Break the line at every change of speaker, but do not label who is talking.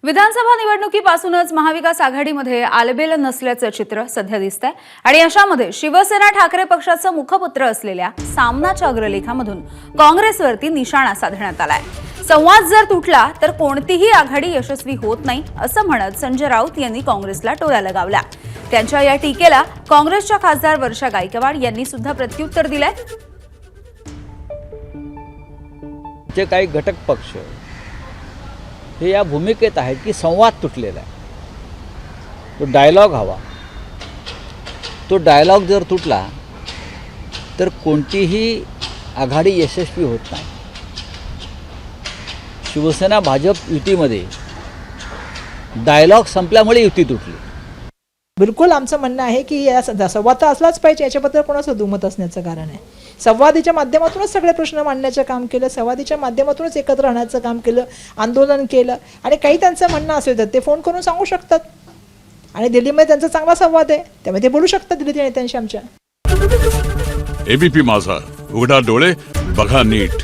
विधानसभा निवडणुकीपासूनच महाविकास आघाडीमध्ये आलबेल नसल्याचं चित्र सध्या दिसतंय आणि अशामध्ये शिवसेना ठाकरे पक्षाचं मुखपत्र असलेल्या सामनाच्या अग्रलेखामधून काँग्रेसवरती निशाणा साधण्यात आलाय। संवाद जर तुटला तर कोणतीही आघाडी यशस्वी होत नाही असं म्हणत संजय राऊत यांनी काँग्रेसला टोळ्या लगावल्या। त्यांच्या या टीकेला काँग्रेसच्या खासदार वर्षा गायकवाड यांनी सुद्धा प्रत्युत्तर दिलंय।
जे काही घटक पक्ष हे या भूमिकेत आहेत की संवाद तुटलेला आहे, तो डायलॉग हवा। तो डायलॉग जर तुटला तर कोणतीही आघाडी यशस्वी होत नाही। शिवसेना भाजप युतीमध्ये डायलॉग संपल्यामुळे युती तुटली।
बिलकुल आमचं म्हणणं आहे की या संवाद तर असलाच पाहिजे, याच्याबद्दल कोणाचं दुमत असण्याचं कारण आहे। संवादाच्या माध्यमातूनच सगळे प्रश्न मांडण्याचं काम केलं, संवादाच्या माध्यमातूनच एकत्र राहण्याचं काम केलं, आंदोलन केलं आणि काही त्यांचं म्हणणं असेल तर ते फोन करून सांगू शकतात आणि दिल्लीमध्ये त्यांचा चांगला संवाद आहे, त्यामुळे ते बोलू शकतात दिल्लीच्या नेत्यांशी आमच्या।
एबीपी माझा, उघडा डोळे बघा नीट।